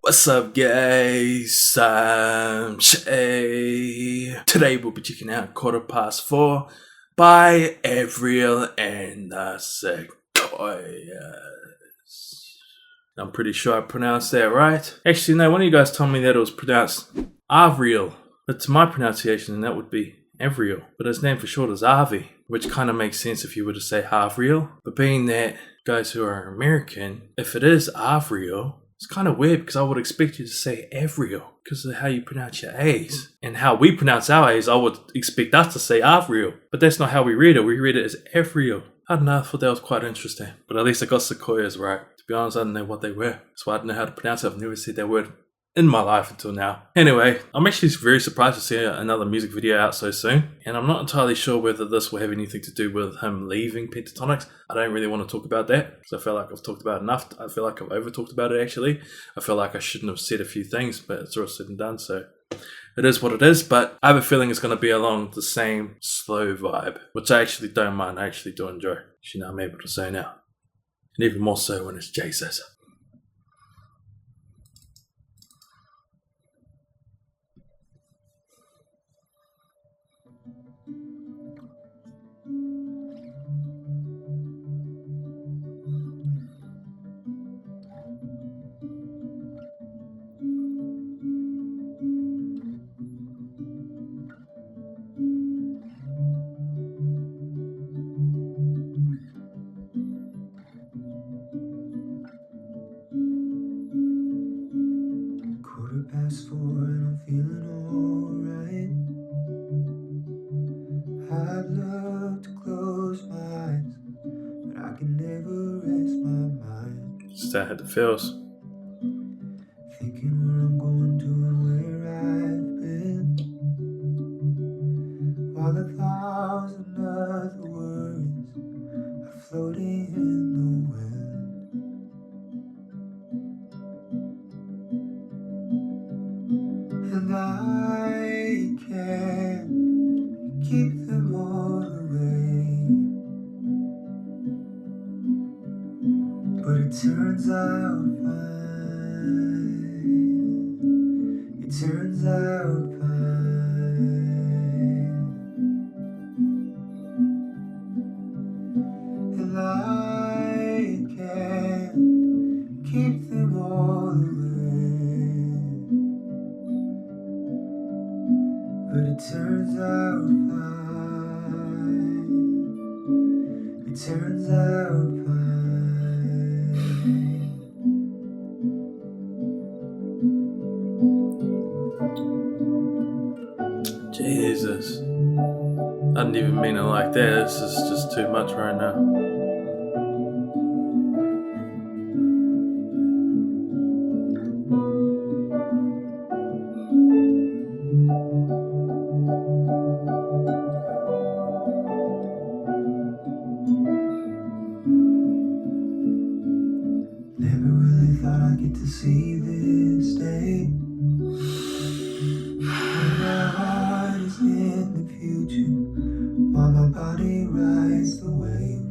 What's up, guys? I'm Shay. Today we'll be checking out 4:15 by Avriel and the Sequoias. I'm pretty sure I pronounced that right. Actually, no, one of you guys told me that it was pronounced Avriel, but to my pronunciation, that would be Avriel. But his name for short is Avi, which kind of makes sense if you were to say Avriel. But being that guys who are American, if it is Avriel, it's kind of weird because I would expect you to say Avriel because of how you pronounce your A's. And how we pronounce our A's, I would expect us to say Avriel. But that's not how we read it. We read it as Avriel. I don't know, I thought that was quite interesting. But at least I got Sequoias right. To be honest, I didn't know what they were. So I didn't know how to pronounce it. I've never said that word in my life until now. Anyway, I'm actually very surprised to see another music video out so soon, and I'm not entirely sure whether this will have anything to do with him leaving Pentatonics. I don't really want to talk about that because I feel like I've talked about it enough. I feel like I've over talked about it actually. I feel like I shouldn't have said a few things, but it's all said and done, so it is what it is. But I have a feeling it's going to be along the same slow vibe, which I actually don't mind. I actually do enjoy. You know, I'm able to say now, and even more so when it's Jay says it. Past 4 and I'm feeling alright. I'd love to close my eyes, but I can never rest my mind. Just how it feels. Thinking where I'm going to and where I've been, while 1,000 other worries are floating in the wind. And I can't keep them all away, but it turns out fine. It turns out fine. And I can't keep them all away, but it turns out fine. It turns out fine. Jesus. I didn't even mean it like that. This is just too much right now. Never really thought I'd get to see this day, when my heart is in the future, while my body rides the wave.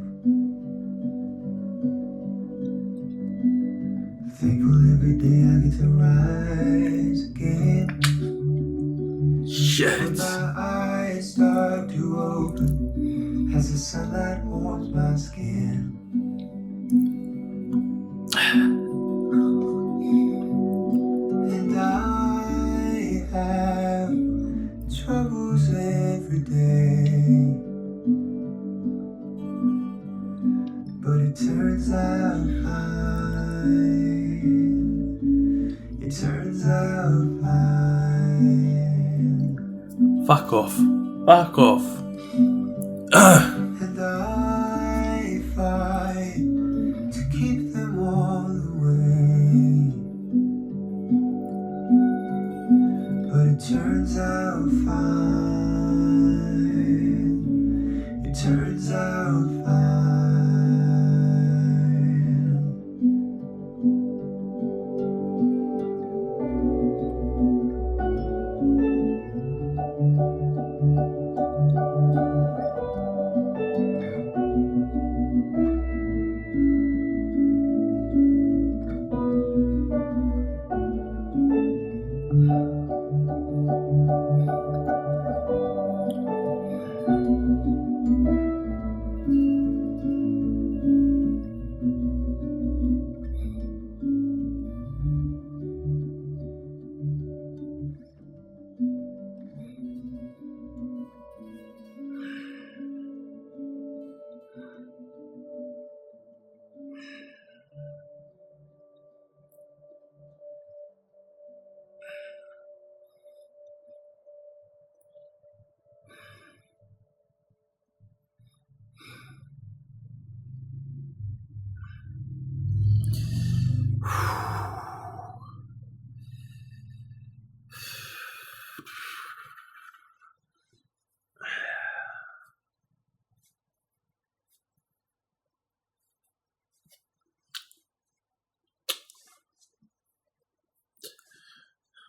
Thankful every day I get to rise again. Shit. When my eyes start to open as the sunlight warms my skin. And I have troubles every day, but it turns out fine. It turns out fine. Fuck off. Fuck off. And I fight to keep them all away, but it turns out fine. It turns out fine.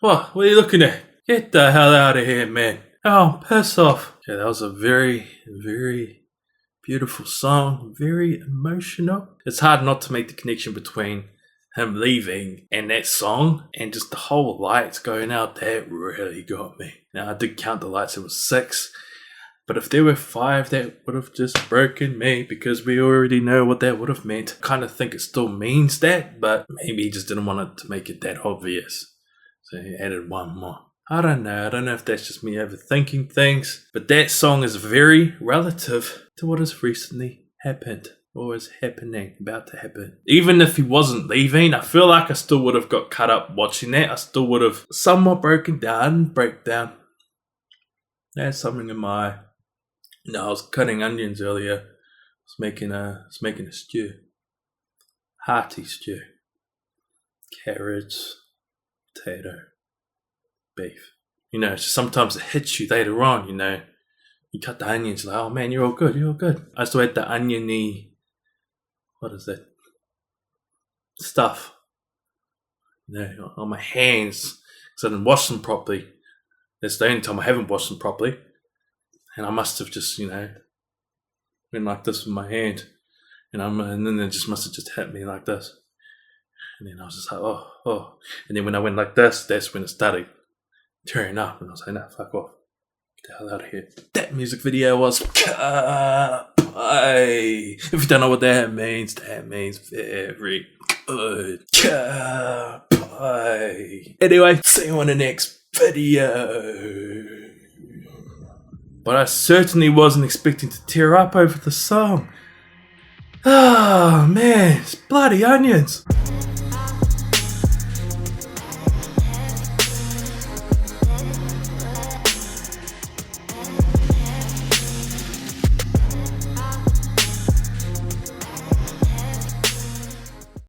What are you looking at? Get the hell out of here, man. Oh, piss off. Yeah, that was a very, very beautiful song. Very emotional. It's hard not to make the connection between him leaving and that song and just the whole lights going out. That really got me. Now, I did count the lights. It was 6. But if there were 5, that would have just broken me because we already know what that would have meant. I kind of think it still means that, but maybe he just didn't want it to make it that obvious. So he added 1 more. I don't know if that's just me overthinking things, but that song is very relative to what has recently happened or is happening, about to happen. Even if he wasn't leaving, I feel like I still would have got cut up watching that. I still would have somewhat breakdown. There's something in my eye. No, I was cutting onions earlier. I was making a stew. Hearty stew. Carrots, potato, beef. You know, sometimes it hits you later on, you know. You cut the onions, like, oh man, you're all good. I still had the oniony, what is that? Stuff. You know, on my hands, because I didn't wash them properly. That's the only time I haven't washed them properly. And I must have just, you know, been like this with my hand. And then it just must have just hit me like this. And then I was just like, oh. And then when I went like this, that's when it started tearing up. And I was like, nah, fuck off. Get the hell out of here. That music video was Kapai. If you don't know what that means very good. Kapai. Anyway, see you on the next video. But I certainly wasn't expecting to tear up over the song. Oh man, it's bloody onions.